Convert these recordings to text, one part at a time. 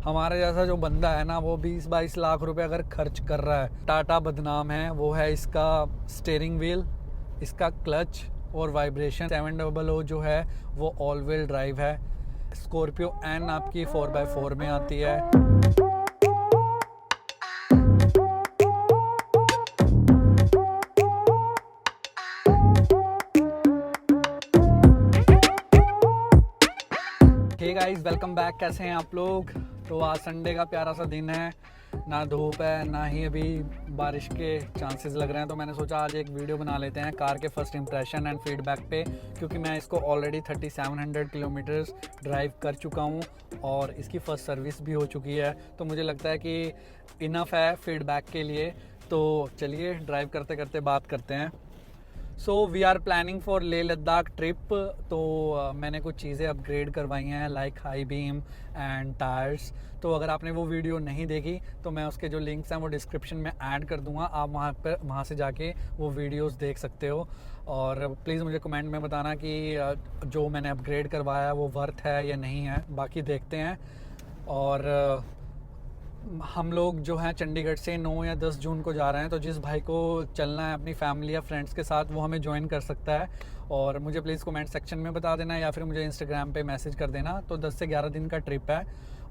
हमारे जैसा जो बंदा है ना, वो 20-22 लाख रुपए अगर खर्च कर रहा है, टाटा बदनाम है। वो है इसका स्टीयरिंग व्हील, इसका क्लच और वाइब्रेशन। 700 जो है वो ऑल व्हील ड्राइव है। स्कॉर्पियो एन आपकी 4x4 में आती है। Hey guys, welcome back. कैसे हैं आप लोग? तो आज संडे का प्यारा सा दिन है, ना धूप है ना ही अभी बारिश के चांसेस लग रहे हैं। तो मैंने सोचा आज एक वीडियो बना लेते हैं कार के फर्स्ट इंप्रेशन एंड फीडबैक पे, क्योंकि मैं इसको ऑलरेडी 3700 किलोमीटर्स ड्राइव कर चुका हूँ और इसकी फ़र्स्ट सर्विस भी हो चुकी है। तो मुझे लगता है कि इनफ है फीडबैक के लिए। तो चलिए ड्राइव करते करते बात करते हैं। So we are planning for Leh Ladakh trip. तो मैंने कुछ चीज़ें अपग्रेड करवाई हैं, like high beam and tyres. तो अगर आपने वो वीडियो नहीं देखी तो मैं उसके जो लिंक्स हैं वो डिस्क्रिप्शन में ऐड कर दूंगा। आप वहाँ से जाके वो वीडियोस देख सकते हो। और प्लीज़ मुझे कमेंट में बताना कि जो मैंने अपग्रेड करवाया है वो वर्थ है या नहीं है। बाकी देखते हैं। और हम लोग जो हैं चंडीगढ़ से 9 या 10 जून को जा रहे हैं। तो जिस भाई को चलना है अपनी फैमिली या फ्रेंड्स के साथ, वो हमें ज्वाइन कर सकता है। और मुझे प्लीज़ कमेंट सेक्शन में बता देना या फिर मुझे इंस्टाग्राम पे मैसेज कर देना। तो 10 से 11 दिन का ट्रिप है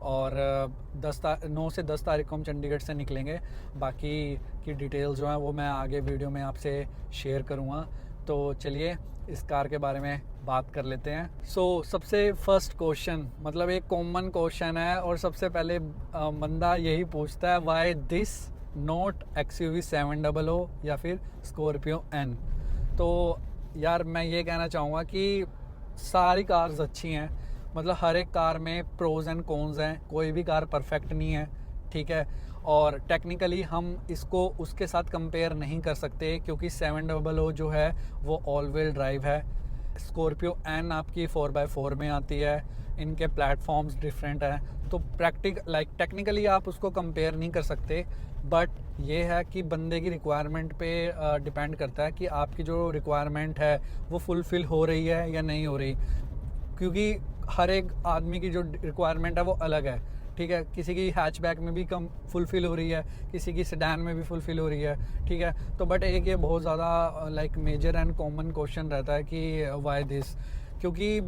और 9 से 10 तारीख को हम चंडीगढ़ से निकलेंगे। बाकी की डिटेल्स जो हैं वो मैं आगे वीडियो में आपसे शेयर करूँगा। तो चलिए इस कार के बारे में बात कर लेते हैं। सबसे फर्स्ट क्वेश्चन, मतलब एक कॉमन क्वेश्चन है और सबसे पहले बंदा यही पूछता है, वाई दिस नॉट XUV 700 या फिर स्कॉर्पियो एन। तो यार मैं ये कहना चाहूँगा कि सारी कार्स अच्छी हैं। मतलब हर एक कार में प्रोज एंड कॉन्स हैं, कोई भी कार परफेक्ट नहीं है, ठीक है। और टेक्निकली हम इसको उसके साथ कंपेयर नहीं कर सकते, क्योंकि 700 जो है वो ऑल व्हील ड्राइव है। स्कॉर्पियो एन आपकी 4x4 में आती है। इनके प्लेटफॉर्म्स डिफरेंट हैं। तो टेक्निकली आप उसको कंपेयर नहीं कर सकते। बट ये है कि बंदे की रिक्वायरमेंट पे डिपेंड करता है कि आपकी जो रिक्वायरमेंट है वो फुलफ़िल हो रही है या नहीं हो रही। क्योंकि हर एक आदमी की जो रिक्वायरमेंट है वो अलग है, ठीक है। किसी की हैचबैक में भी कम फुलफ़िल हो रही है, किसी की सेडान में भी फुलफ़िल हो रही है, ठीक है। तो बट एक ये बहुत ज़्यादा मेजर एंड कॉमन क्वेश्चन रहता है कि वाई दिस, क्योंकि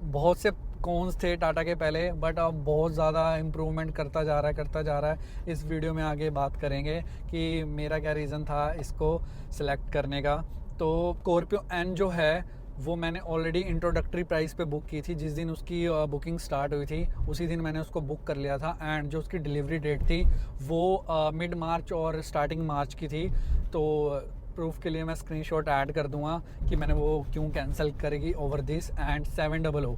बहुत से कॉन्स थे टाटा के पहले, बट अब बहुत ज़्यादा इम्प्रूवमेंट करता जा रहा है। इस वीडियो में आगे बात करेंगे कि मेरा क्या रीज़न था इसको सिलेक्ट करने का। तो स्कॉर्पियो एन जो है वो मैंने ऑलरेडी इंट्रोडक्टरी प्राइस पे बुक की थी। जिस दिन उसकी बुकिंग स्टार्ट हुई थी उसी दिन मैंने उसको बुक कर लिया था। एंड जो उसकी डिलीवरी डेट थी वो मिड मार्च और स्टार्टिंग मार्च की थी। तो प्रूफ के लिए मैं स्क्रीनशॉट ऐड कर दूंगा कि मैंने वो क्यों कैंसिल करेगी ओवर दिस एंड 700।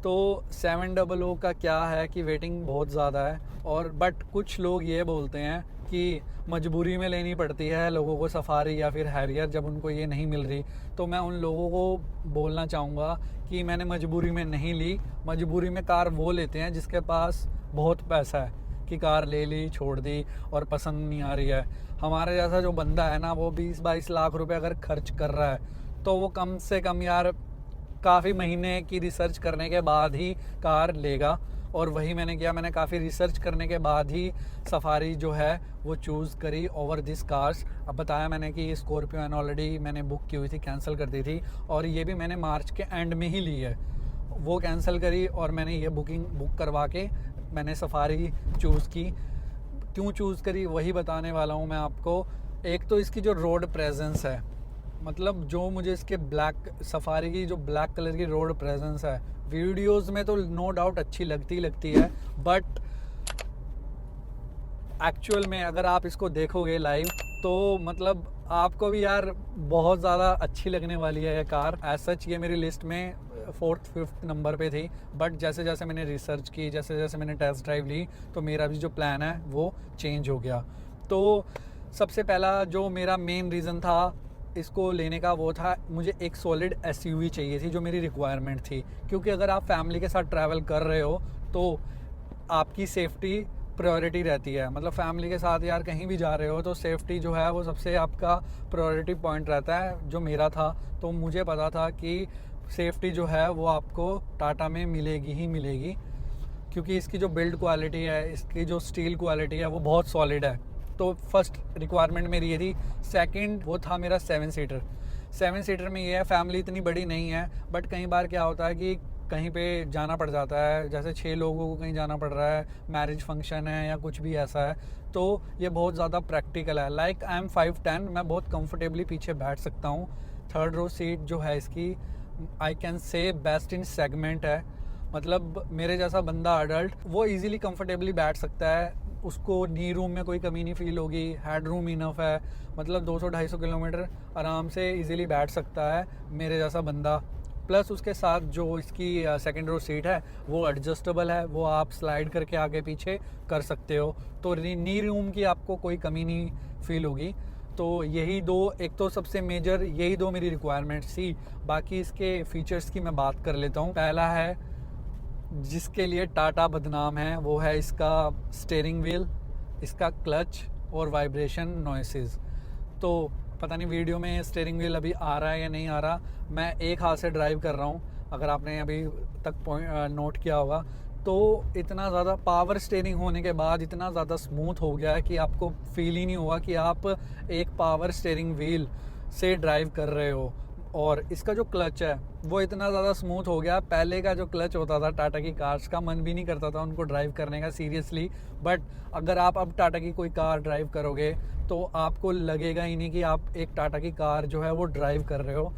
तो 700 का क्या है कि वेटिंग बहुत ज़्यादा है। और बट कुछ लोग ये बोलते हैं कि मजबूरी में लेनी पड़ती है लोगों को सफारी या फिर हैरियर, जब उनको ये नहीं मिल रही। तो मैं उन लोगों को बोलना चाहूँगा कि मैंने मजबूरी में नहीं ली। मजबूरी में कार वो लेते हैं जिसके पास बहुत पैसा है, कि कार ले ली, छोड़ दी और पसंद नहीं आ रही है। हमारे जैसा जो बंदा है ना, वो 20-22 लाख रुपए अगर खर्च कर रहा है तो वो कम से कम यार काफ़ी महीने की रिसर्च करने के बाद ही कार लेगा। और वही मैंने किया। मैंने काफ़ी रिसर्च करने के बाद ही सफारी जो है वो चूज़ करी ओवर दिस कार्स। अब बताया मैंने कि स्कॉर्पियो एन ऑलरेडी मैंने बुक की हुई थी, कैंसिल कर दी थी, और ये भी मैंने मार्च के एंड में ही ली है। वो कैंसिल करी और मैंने ये बुक करवा के मैंने सफारी चूज़ की। क्यों चूज़ करी वही बताने वाला हूँ मैं आपको। एक तो इसकी जो रोड प्रेजेंस है, मतलब जो मुझे इसके सफारी की जो ब्लैक कलर की रोड प्रेजेंस है, वीडियोस में तो नो डाउट अच्छी लगती है, बट एक्चुअल में अगर आप इसको देखोगे लाइव तो मतलब आपको भी यार बहुत ज़्यादा अच्छी लगने वाली है ये कार। एज सच ये मेरी लिस्ट में 4th-5th नंबर पे थी, बट जैसे जैसे मैंने रिसर्च की, जैसे जैसे मैंने टेस्ट ड्राइव ली, तो मेरा भी जो प्लान है वो चेंज हो गया। तो सबसे पहला जो मेरा मेन रीज़न था इसको लेने का वो था, मुझे एक सॉलिड SUV चाहिए थी जो मेरी रिक्वायरमेंट थी। क्योंकि अगर आप फैमिली के साथ ट्रैवल कर रहे हो तो आपकी सेफ्टी प्रायोरिटी रहती है। मतलब फैमिली के साथ यार कहीं भी जा रहे हो तो सेफ्टी जो है वो सबसे आपका प्रायोरिटी पॉइंट रहता है, जो मेरा था। तो मुझे पता था कि सेफ्टी जो है वो आपको टाटा में मिलेगी ही मिलेगी। क्योंकि इसकी जो बिल्ड क्वालिटी है, इसकी जो स्टील क्वालिटी है वो बहुत सॉलिड है। तो फर्स्ट रिक्वायरमेंट मेरी ये थी। सेकंड वो था मेरा 7 सीटर। 7 सीटर में ये है, फैमिली इतनी बड़ी नहीं है, बट कई बार क्या होता है कि कहीं पे जाना पड़ जाता है, जैसे 6 लोगों को कहीं जाना पड़ रहा है, मैरिज फंक्शन है या कुछ भी ऐसा है, तो ये बहुत ज़्यादा प्रैक्टिकल है। लाइक आई एम 5'10", मैं बहुत कंफर्टेबली पीछे बैठ सकता हूँ। थर्ड रो सीट जो है इसकी, I can say best in segment है। मतलब मेरे जैसा बंदा अडल्ट वो इजीली कंफर्टेबली बैठ सकता है, उसको नी रूम में कोई कमी नहीं फील होगी, हेड रूम इनफ है। मतलब 200-250 किलोमीटर आराम से इजीली बैठ सकता है मेरे जैसा बंदा। प्लस उसके साथ जो इसकी सेकंड रो सीट है वो एडजस्टेबल है, वो आप स्लाइड करके आगे पीछे कर सकते हो, तो नी रूम की आपको कोई कमी नहीं फील होगी। तो यही दो, एक तो सबसे मेजर यही दो मेरी रिक्वायरमेंट्स थी। बाकी इसके फीचर्स की मैं बात कर लेता हूँ। पहला है जिसके लिए टाटा बदनाम है, वो है इसका स्टीयरिंग व्हील, इसका क्लच और वाइब्रेशन नॉइसेस। तो पता नहीं वीडियो में स्टीयरिंग व्हील अभी आ रहा है या नहीं आ रहा, मैं एक हाथ से ड्राइव कर रहा हूँ, अगर आपने अभी तक नोट किया होगा। तो इतना ज़्यादा पावर स्टीयरिंग होने के बाद इतना ज़्यादा स्मूथ हो गया है कि आपको फील ही नहीं होगा कि आप एक पावर स्टीयरिंग व्हील से ड्राइव कर रहे हो। और इसका जो क्लच है वो इतना ज़्यादा स्मूथ हो गया, पहले का जो क्लच होता था टाटा की कार्स का, मन भी नहीं करता था उनको ड्राइव करने का सीरियसली। बट अगर आप अब टाटा की कोई कार ड्राइव करोगे तो आपको लगेगा ही नहीं कि आप एक टाटा की कार जो है वो ड्राइव कर रहे हो।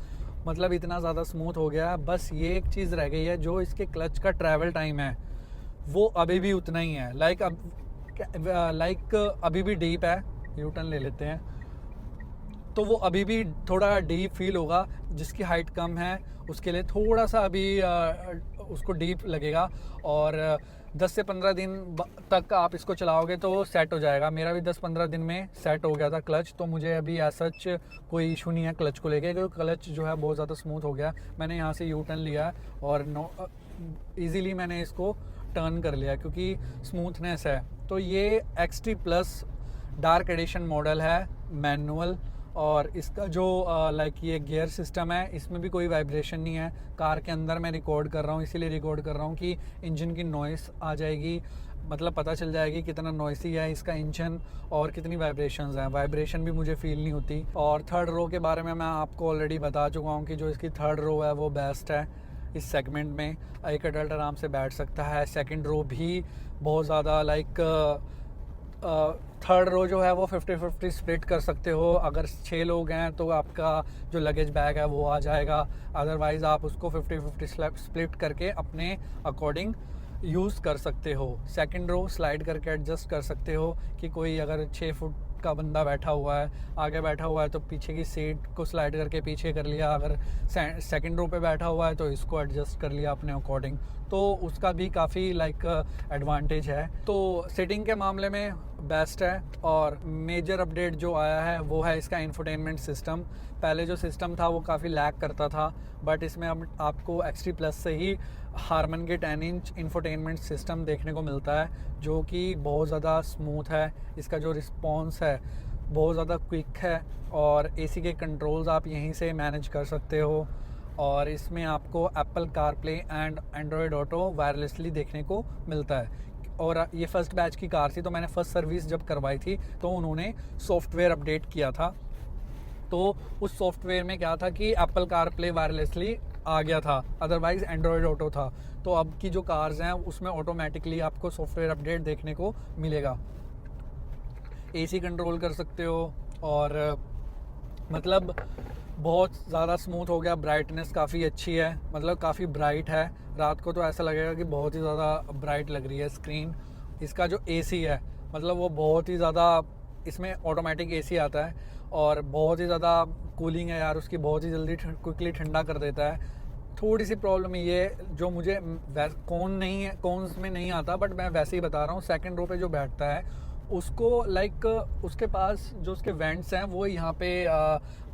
मतलब इतना ज़्यादा स्मूथ हो गया। बस ये एक चीज़ रह गई है, जो इसके क्लच का ट्रैवल टाइम है वो अभी भी उतना ही है। लाइक अभी भी डीप है, यू टर्न ले लेते हैं, तो वो अभी भी थोड़ा डीप फील होगा। जिसकी हाइट कम है उसके लिए थोड़ा सा अभी उसको डीप लगेगा। और 10 से 15 दिन तक आप इसको चलाओगे तो सेट हो जाएगा। मेरा भी 10-15 दिन में सेट हो गया था क्लच, तो मुझे अभी ऐसा कोई इशू नहीं है क्लच को लेके, क्योंकि क्लच जो है बहुत ज़्यादा स्मूथ हो गया। मैंने यहाँ से यू टर्न लिया और ईज़िली मैंने इसको टर्न कर लिया क्योंकि स्मूथनेस है। तो ये XT plus dark edition model है, मैनुअल। और इसका जो लाइक ये गियर सिस्टम है, इसमें भी कोई वाइब्रेशन नहीं है। कार के अंदर मैं रिकॉर्ड कर रहा हूँ, इसीलिए रिकॉर्ड कर रहा हूँ कि इंजन की नॉइस आ जाएगी, मतलब पता चल जाएगी कितना नॉइसी है इसका इंजन और कितनी वाइब्रेशंस हैं। वाइब्रेशन भी मुझे फील नहीं होती। और थर्ड रो के बारे में मैं आपको ऑलरेडी बता चुका हूँ कि जो इसकी थर्ड रो है वो बेस्ट है इस सेगमेंट में, एक एडल्ट आराम से बैठ सकता है। सेकंड रो भी बहुत ज़्यादा लाइक थर्ड रो जो है वो 50-50 स्प्लिट कर सकते हो। अगर 6 लोग हैं तो आपका जो लगेज बैग है वो आ जाएगा, अदरवाइज़ आप उसको 50-50 स्प्लिट करके अपने अकॉर्डिंग यूज़ कर सकते हो। सेकंड रो स्लाइड करके एडजस्ट कर सकते हो कि कोई अगर 6 फुट का बंदा बैठा हुआ है, आगे बैठा हुआ है, तो पीछे की सीट को स्लाइड करके पीछे कर लिया। अगर सेकंड रो पे बैठा हुआ है तो इसको एडजस्ट कर लिया अपने अकॉर्डिंग, तो उसका भी काफ़ी लाइक एडवांटेज है। तो सिटिंग के मामले में बेस्ट है। और मेजर अपडेट जो आया है वो है इसका इंफोटेनमेंट सिस्टम। पहले जो सिस्टम था वो काफ़ी लैग करता था, बट इसमें अब आपको XT प्लस से ही हारमन के 10 इंच इंफोटेनमेंट सिस्टम देखने को मिलता है, जो कि बहुत ज़्यादा स्मूथ है। इसका जो रिस्पॉन्स है बहुत ज़्यादा क्विक है, और AC के कंट्रोल्स आप यहीं से मैनेज कर सकते हो। और इसमें आपको Apple CarPlay and Android auto wirelessly देखने को मिलता है। और ये फर्स्ट बैच की कार थी, तो मैंने फर्स्ट सर्विस जब करवाई थी तो उन्होंने सॉफ्टवेयर अपडेट किया था। तो उस सॉफ्टवेयर में क्या था कि एप्पल कारप्ले वायरलेसली आ गया था, अदरवाइज़ एंड्रॉयड ऑटो था। तो अब की जो कार्स हैं उसमें ऑटोमेटिकली आपको सॉफ्टवेयर अपडेट देखने को मिलेगा। AC कंट्रोल कर सकते हो, और मतलब बहुत ज़्यादा स्मूथ हो गया। ब्राइटनेस काफ़ी अच्छी है, मतलब काफ़ी ब्राइट है। रात को तो ऐसा लगेगा कि बहुत ही ज़्यादा ब्राइट लग रही है स्क्रीन। इसका जो AC है मतलब वो बहुत ही ज़्यादा, इसमें ऑटोमेटिक AC आता है और बहुत ही ज़्यादा कूलिंग है यार उसकी, बहुत ही जल्दी क्विकली ठंडा कर देता है। थोड़ी सी प्रॉब्लम ये जो मुझे कौन्स में नहीं आता, बट मैं वैसे ही बता रहा हूँ। सेकंड रो पे जो बैठता है उसको लाइक उसके पास जो उसके वेंट्स हैं वो यहाँ पे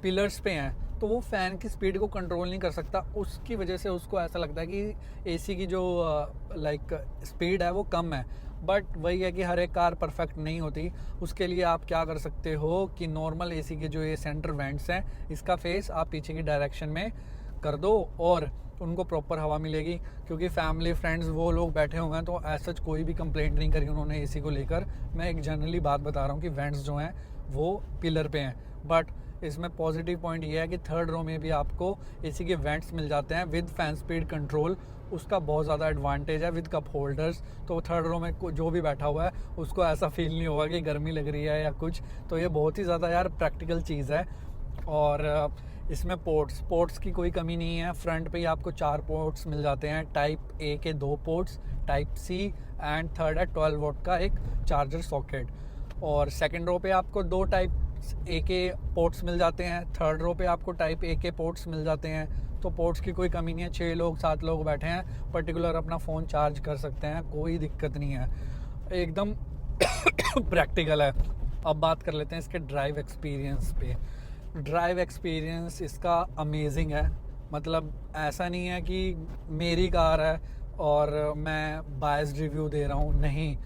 पिलर्स पे हैं, तो वो फ़ैन की स्पीड को कंट्रोल नहीं कर सकता। उसकी वजह से उसको ऐसा लगता है कि AC की जो लाइक स्पीड है वो कम है। बट वही है कि हर एक कार परफेक्ट नहीं होती। उसके लिए आप क्या कर सकते हो कि नॉर्मल AC के जो ये सेंटर वेंट्स हैं इसका फेस आप पीछे की डायरेक्शन में कर दो और उनको प्रॉपर हवा मिलेगी, क्योंकि फैमिली फ्रेंड्स वो लोग बैठे हुए हैं तो ऐसा कोई भी कंप्लेंट नहीं करी उन्होंने एसी को लेकर। मैं एक जनरली बात बता रहा हूँ कि वेंट्स जो हैं वो पिलर पे हैं, बट इसमें पॉजिटिव पॉइंट ये है कि थर्ड रो में भी आपको एसी के वेंट्स मिल जाते हैं विद फैन स्पीड कंट्रोल। उसका बहुत ज़्यादा एडवांटेज है विद कप होल्डर्स। तो थर्ड रो में जो भी बैठा हुआ है उसको ऐसा फील नहीं होगा कि गर्मी लग रही है या कुछ। तो ये बहुत ही ज़्यादा यार प्रैक्टिकल चीज़ है। और इसमें पोर्ट्स की कोई कमी नहीं है। फ्रंट पे ही आपको 4 पोर्ट्स मिल जाते हैं, टाइप ए के 2 ports, type C, and third है 12 वोल्ट का एक चार्जर सॉकेट। और सेकंड रो पे आपको 2 टाइप ए के पोर्ट्स मिल जाते हैं, थर्ड रो पे आपको टाइप ए के पोर्ट्स मिल जाते हैं। तो पोर्ट्स की कोई कमी नहीं है। 6 लोग 7 लोग बैठे हैं, पर्टिकुलर अपना फ़ोन चार्ज कर सकते हैं, कोई दिक्कत नहीं है, एकदम प्रैक्टिकल है। अब बात कर लेते हैं इसके ड्राइव एक्सपीरियंस पे। ड्राइव एक्सपीरियंस इसका अमेजिंग है। मतलब ऐसा नहीं है कि मेरी कार है और मैं बायस्ड रिव्यू दे रहा हूँ, नहीं,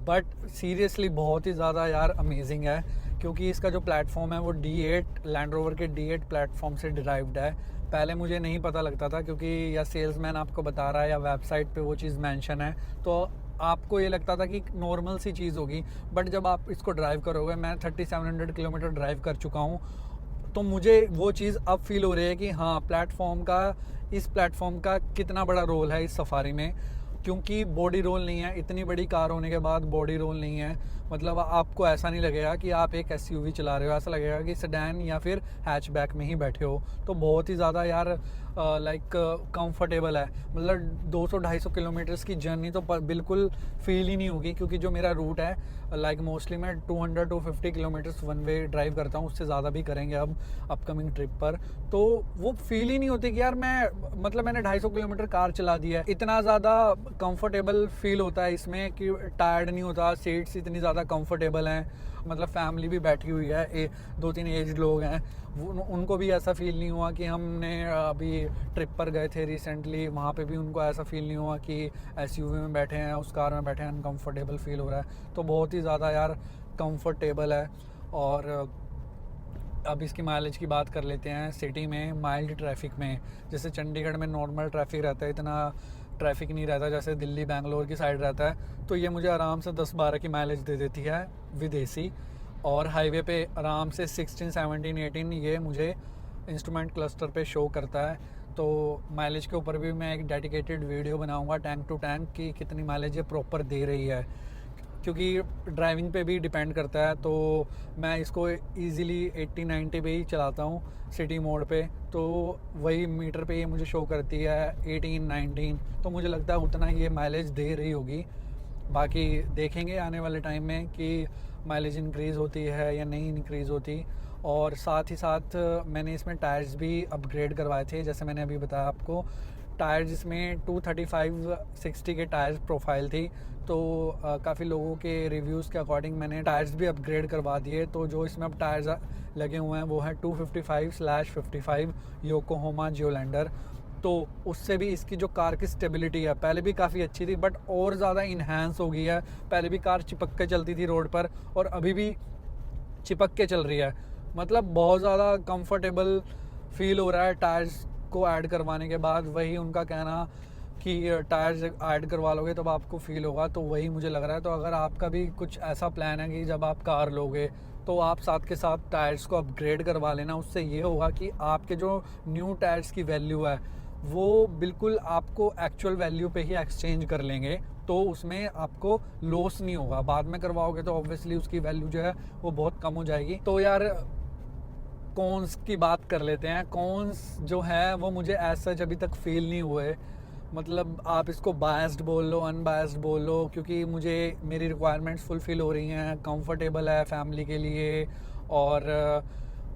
बट सीरियसली बहुत ही ज़्यादा यार अमेजिंग है। क्योंकि इसका जो प्लेटफॉर्म है वो D8 लैंड रोवर के D8 प्लेटफॉर्म से डिराइव्ड है। पहले मुझे नहीं पता लगता था, क्योंकि या सेल्समैन आपको बता रहा है या वेबसाइट पे वो चीज़ मेंशन है, तो आपको ये लगता था कि नॉर्मल सी चीज़ होगी। बट जब आप इसको ड्राइव करोगे, मैं 3700 किलोमीटर ड्राइव कर चुका हूँ, तो मुझे वो चीज़ अब फील हो रही है कि हाँ, इस प्लेटफॉर्म का कितना बड़ा रोल है इस सफारी में। क्योंकि बॉडी रोल नहीं है, इतनी बड़ी कार होने के बाद बॉडी रोल नहीं है। मतलब आपको ऐसा नहीं लगेगा कि आप एक SUV चला रहे हो, ऐसा लगेगा कि सेडान या फिर हैचबैक में ही बैठे हो। तो बहुत ही ज़्यादा यार लाइक कंफर्टेबल है। मतलब 200-250 किलोमीटर्स की जर्नी तो बिल्कुल फील ही नहीं होगी, क्योंकि जो मेरा रूट है लाइक मोस्टली मैं 200-250 किलोमीटर्स वन वे ड्राइव करता हूँ, उससे ज़्यादा भी करेंगे अब अपकमिंग ट्रिप पर। तो वो फील ही नहीं होती कि यार मैंने 250 किलोमीटर कार चला दी है। इतना ज़्यादा कंफर्टेबल फील होता है इसमें कि टायर्ड नहीं होता। सीट्स इतनी ज़्यादा कंफर्टेबल हैं, मतलब फैमिली भी बैठी हुई है, 2-3 एज्ड लोग हैं, उनको भी ऐसा फील नहीं हुआ कि हमने अभी ट्रिप पर गए थे रिसेंटली, वहाँ पे भी उनको ऐसा फील नहीं हुआ कि SUV में बैठे हैं, उस कार में बैठे हैं, अनकम्फर्टेबल फील हो रहा है। तो बहुत ही ज़्यादा यार कंफर्टेबल है। और अब इसकी माइलेज की बात कर लेते हैं। सिटी में माइल्ड ट्रैफिक में, जैसे चंडीगढ़ में नॉर्मल ट्रैफिक रहता है, इतना ट्रैफिक नहीं रहता जैसे दिल्ली बेंगलोर की साइड रहता है, तो ये मुझे आराम से 10-12 की माइलेज दे देती है विद AC। और हाईवे पे आराम से 16, 17, 18 ये मुझे इंस्ट्रूमेंट क्लस्टर पे शो करता है। तो माइलेज के ऊपर भी मैं एक डेडिकेटेड वीडियो बनाऊंगा टैंक टू टैंक कि कितनी माइलेज ये प्रॉपर दे रही है, क्योंकि ड्राइविंग पे भी डिपेंड करता है। तो मैं इसको इजीली 80-90 पे ही चलाता हूँ सिटी मोड पे, तो वही मीटर पे ये मुझे शो करती है 18-19। तो मुझे लगता है उतना ये माइलेज दे रही होगी। बाकी देखेंगे आने वाले टाइम में कि माइलेज इंक्रीज़ होती है या नहीं इंक्रीज़ होती। और साथ ही साथ मैंने इसमें टायर्स भी अपग्रेड करवाए थे, जैसे मैंने अभी बताया आपको। टायर्स इसमें 235/60 के टायर्स प्रोफाइल थी, तो काफ़ी लोगों के रिव्यूज़ के अकॉर्डिंग मैंने टायर्स भी अपग्रेड करवा दिए। तो जो इसमें अब टायर्स लगे हुए हैं वो है 255/55 योकोहामा जियोलैंडर। तो उससे भी इसकी जो कार की स्टेबिलिटी है पहले भी काफ़ी अच्छी थी, बट और ज़्यादा इन्हांस हो गई है। पहले भी कार चिपक के चलती थी रोड पर, और अभी भी चिपक के चल रही है। मतलब बहुत ज़्यादा कंफर्टेबल फील हो रहा है टायर्स को ऐड करवाने के बाद। वही उनका कहना कि टायर्स ऐड करवा लोगे तब आपको फील होगा, तो वही मुझे लग रहा है। तो अगर आपका भी कुछ ऐसा प्लान है कि जब आप कार लोगे तो आप साथ के साथ टायर्स को अपग्रेड करवा लेना, उससे ये होगा कि आपके जो न्यू टायर्स की वैल्यू है वो बिल्कुल आपको एक्चुअल वैल्यू पे ही एक्सचेंज कर लेंगे, तो उसमें आपको लॉस नहीं होगा। बाद में करवाओगे तो ऑब्वियसली उसकी वैल्यू जो है वो बहुत कम हो जाएगी। तो यार कॉन्स की बात कर लेते हैं। कॉन्स जो है वो मुझे एज सच अभी तक फील नहीं हुए। मतलब आप इसको बायस्ड बोल लो, अनबायस्ड बोल लो, क्योंकि मुझे मेरी रिक्वायरमेंट्स फुलफ़िल हो रही हैं, कंफर्टेबल है फैमिली के लिए। और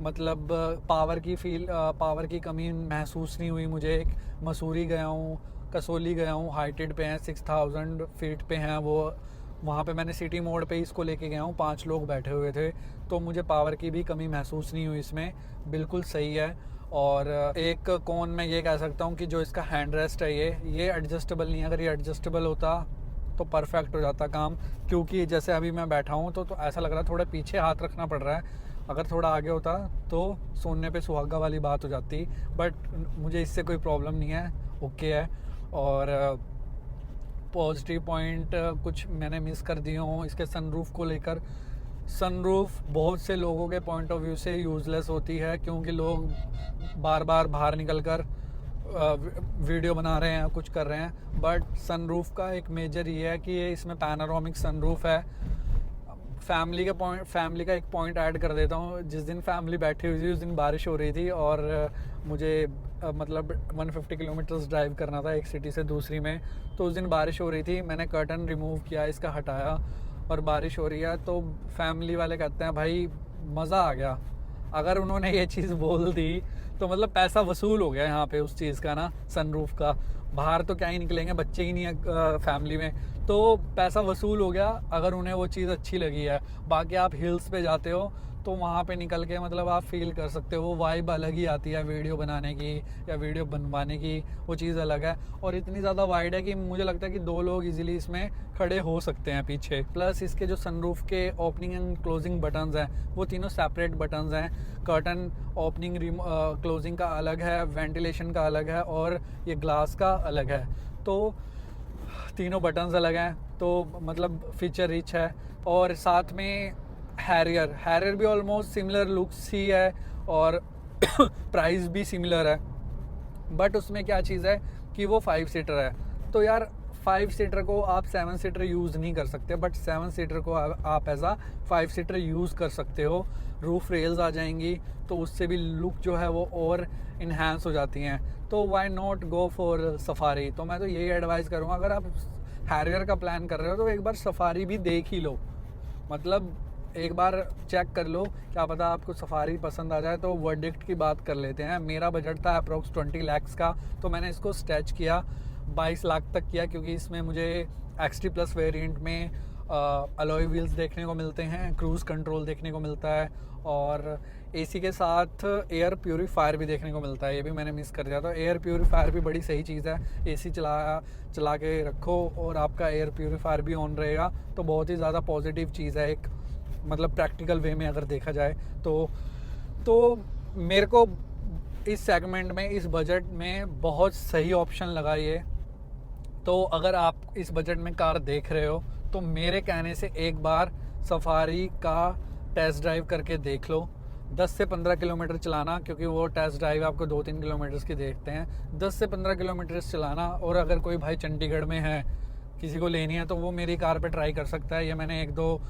मतलब पावर की कमी महसूस नहीं हुई मुझे। मसूरी गया हूँ, कसौली गया हूँ, हाइटेड पे हैं, 6000 फीट पे हैं वो, वहाँ पे मैंने सिटी मोड पे इसको लेके गया हूँ, 5 लोग बैठे हुए थे, तो मुझे पावर की भी कमी महसूस नहीं हुई इसमें, बिल्कुल सही है। और एक कौन मैं ये कह सकता हूँ कि जो इसका हैंड रेस्ट है ये एडजस्टेबल नहीं है। अगर ये एडजस्टेबल होता तो परफेक्ट हो जाता काम, क्योंकि जैसे अभी मैं बैठा हूँ तो ऐसा लग रहा है थोड़ा पीछे हाथ रखना पड़ रहा है। अगर थोड़ा आगे होता तो सोने पे सुहागा वाली बात हो जाती, बट मुझे इससे कोई प्रॉब्लम नहीं है, ओके है। और पॉजिटिव पॉइंट कुछ मैंने मिस कर दिए हों इसके सनरूफ को लेकर। सनरूफ बहुत से लोगों के पॉइंट ऑफ व्यू से यूज़लेस होती है, क्योंकि लोग बार बार बाहर निकल कर वीडियो बना रहे हैं, कुछ कर रहे हैं। बट सनरूफ का एक मेजर ये है कि ये इसमें पैनोरामिक सनरूफ है। फैमिली का एक पॉइंट ऐड कर देता हूँ। जिस दिन फैमिली बैठी हुई थी उस दिन बारिश हो रही थी, और मुझे मतलब 150 किलोमीटर्स ड्राइव करना था एक सिटी से दूसरी में। तो उस दिन बारिश हो रही थी, मैंने कर्टन रिमूव किया, इसका हटाया, और बारिश हो रही है। तो फैमिली वाले कहते हैं भाई मज़ा आ गया। अगर उन्होंने ये चीज़ बोल दी तो मतलब पैसा वसूल हो गया यहाँ पे उस चीज़ का ना, सनरूफ का। बाहर तो क्या ही निकलेंगे, बच्चे ही नहीं है फैमिली में, तो पैसा वसूल हो गया अगर उन्हें वो चीज़ अच्छी लगी है। बाकी आप हिल्स पे जाते हो तो वहाँ पे निकल के मतलब आप फील कर सकते हो, वो वाइब अलग ही आती है वीडियो बनाने की या वीडियो बनवाने की, वो चीज़ अलग है। और इतनी ज़्यादा वाइड है कि मुझे लगता है कि 2 लोग इजीली इसमें खड़े हो सकते हैं पीछे। प्लस इसके जो सनरूफ के ओपनिंग एंड क्लोजिंग बटन्स हैं वो तीनों सेपरेट बटन्स हैं। कर्टन ओपनिंग क्लोजिंग का अलग है, वेंटिलेशन का अलग है, और ये ग्लास का अलग है। तो तीनों बटन्स अलग हैं, तो मतलब फीचर रिच है। और साथ में हैरियर भी ऑलमोस्ट सिमिलर लुक्स ही है, और प्राइस भी सिमिलर है। बट उसमें क्या चीज़ है कि वो 5 सीटर है। तो यार 5 सीटर को आप 7 सीटर यूज़ नहीं कर सकते, बट 7 सीटर को आप एज आ 5 सीटर यूज़ कर सकते हो। रूफ रेल्स आ जाएंगी तो उससे भी लुक जो है वो और इन्हांस हो जाती हैं। तो why not go for Safari. तो मैं तो यही एडवाइस करूँगा, अगर आप हैरियर का प्लान कर रहे हो तो एक बार सफारी भी देख ही लो, मतलब एक बार चेक कर लो, क्या पता आपको सफारी पसंद आ जाए। तो वर्डिक्ट की बात कर लेते हैं। मेरा बजट था अप्रोक्स 20 लाख का, तो मैंने इसको स्ट्रेच किया 22 लाख तक किया, क्योंकि इसमें मुझे XT प्लस वेरिएंट में अलॉय व्हील्स देखने को मिलते हैं, क्रूज़ कंट्रोल देखने को मिलता है, और AC के साथ एयर प्यूरीफायर भी देखने को मिलता है। ये भी मैंने मिस कर दिया था। एयर प्यूरीफायर भी बड़ी सही चीज़ है। AC चला के रखो और आपका एयर प्यूरीफायर भी ऑन रहेगा, तो बहुत ही ज़्यादा पॉजिटिव चीज़ है, एक मतलब प्रैक्टिकल वे में अगर देखा जाए तो मेरे को इस सेगमेंट में, इस बजट में बहुत सही ऑप्शन लगा ये। तो अगर आप इस बजट में कार देख रहे हो तो मेरे कहने से एक बार सफारी का टेस्ट ड्राइव करके देख लो। 10 से 15 किलोमीटर चलाना, क्योंकि वो टेस्ट ड्राइव आपको 2-3 किलोमीटर की देखते हैं। 10 से 15 किलोमीटर चलाना, और अगर कोई भाई चंडीगढ़ में है, किसी को लेनी है, तो वो मेरी कार पे ट्राई कर सकता है। ये मैंने 1-2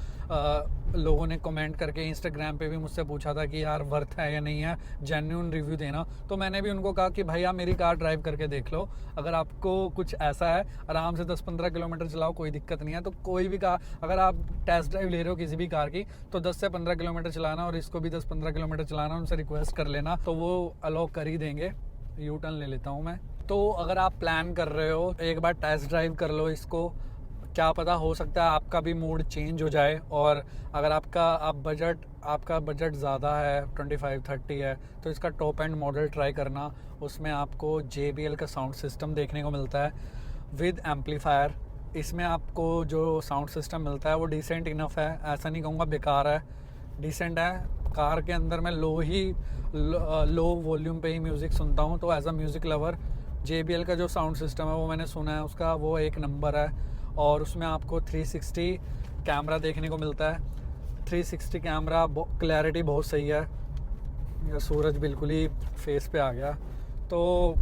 लोगों ने कमेंट करके इंस्टाग्राम पे भी मुझसे पूछा था कि यार वर्थ है या नहीं है, जेन्युइन रिव्यू देना। तो मैंने भी उनको कहा कि भाई आप मेरी कार ड्राइव करके देख लो, अगर आपको कुछ ऐसा है आराम से 10-15 किलोमीटर चलाओ, कोई दिक्कत नहीं है। तो कोई भी कार, अगर आप टेस्ट ड्राइव ले रहे हो किसी भी कार की, तो 10 से 15 किलोमीटर चलाना, और इसको भी 10-15 किलोमीटर चलाना, उनसे रिक्वेस्ट कर लेना, तो वो अलाउ कर ही देंगे। यू टर्न ले लेता हूँ मैं। तो अगर आप प्लान कर रहे हो एक बार टेस्ट ड्राइव कर लो इसको, क्या पता हो सकता है आपका भी मूड चेंज हो जाए। और अगर आपका बजट ज़्यादा है, 25-30 है, तो इसका टॉप एंड मॉडल ट्राई करना। उसमें आपको JBL का साउंड सिस्टम देखने को मिलता है विद एम्पलीफायर। इसमें आपको जो साउंड सिस्टम मिलता है वो डिसेंट इनफ है, ऐसा नहीं कहूँगा बेकार है, डिसेंट है। कार के अंदर मैं लो वॉल्यूम पे ही म्यूज़िक सुनता हूँ, तो as a music lover JBL का जो साउंड सिस्टम है वो मैंने सुना है, उसका वो एक नंबर है। और उसमें आपको 360 कैमरा देखने को मिलता है। 360 कैमरा, क्लैरिटी बहुत सही है। या सूरज बिल्कुल ही फेस पे आ गया, तो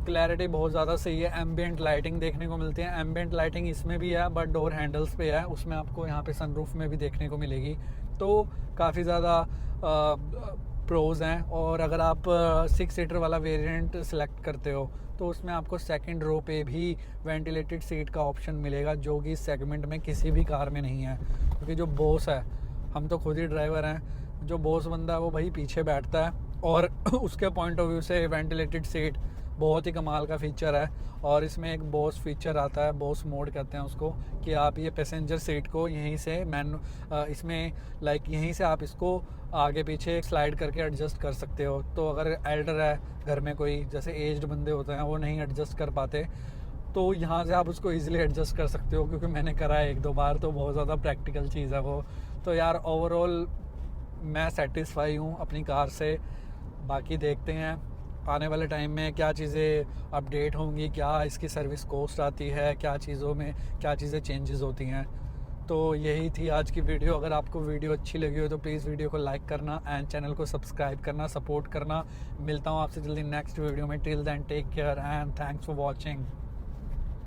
क्लैरिटी बहुत ज़्यादा सही है। एम्बियंट लाइटिंग देखने को मिलती है। एम्बियंट लाइटिंग इसमें भी है, बट डोर हैंडल्स पे है, उसमें आपको यहाँ पे सनरूफ में भी देखने को मिलेगी। तो काफ़ी ज़्यादा प्रोज हैं। और अगर आप 6 सीटर वाला वेरिएंट सेलेक्ट करते हो तो उसमें आपको सेकंड रो पे भी वेंटिलेटेड सीट का ऑप्शन मिलेगा, जो कि इस सेगमेंट में किसी भी कार में नहीं है। क्योंकि जो बॉस है, हम तो खुद ही ड्राइवर हैं, जो बॉस बंदा है वो भाई पीछे बैठता है, और उसके पॉइंट ऑफ व्यू से वेंटिलेटेड सीट बहुत ही कमाल का फीचर है। और इसमें एक बॉस फीचर आता है, बॉस मोड कहते हैं उसको, कि आप ये पैसेंजर सीट को यहीं से इसमें यहीं से आप इसको आगे पीछे स्लाइड करके एडजस्ट कर सकते हो। तो अगर एल्डर है घर में कोई, जैसे एज्ड बंदे होते हैं, वो नहीं एडजस्ट कर पाते, तो यहाँ से आप उसको ईजिली एडजस्ट कर सकते हो। क्योंकि मैंने करा है 1-2 बार, तो बहुत ज़्यादा प्रैक्टिकल चीज़ है वो। तो यार ओवरऑल मैं सेटिस्फाई हूँ अपनी कार से। बाकी देखते हैं आने वाले टाइम में क्या चीज़ें अपडेट होंगी, क्या इसकी सर्विस कॉस्ट आती है, क्या चीज़ों में क्या चीज़ें चेंजेस होती हैं। तो यही थी आज की वीडियो। अगर आपको वीडियो अच्छी लगी हो तो प्लीज़ वीडियो को लाइक करना एंड चैनल को सब्सक्राइब करना, सपोर्ट करना। मिलता हूँ आपसे जल्दी नेक्स्ट वीडियो में। Till then take care and thanks for watching.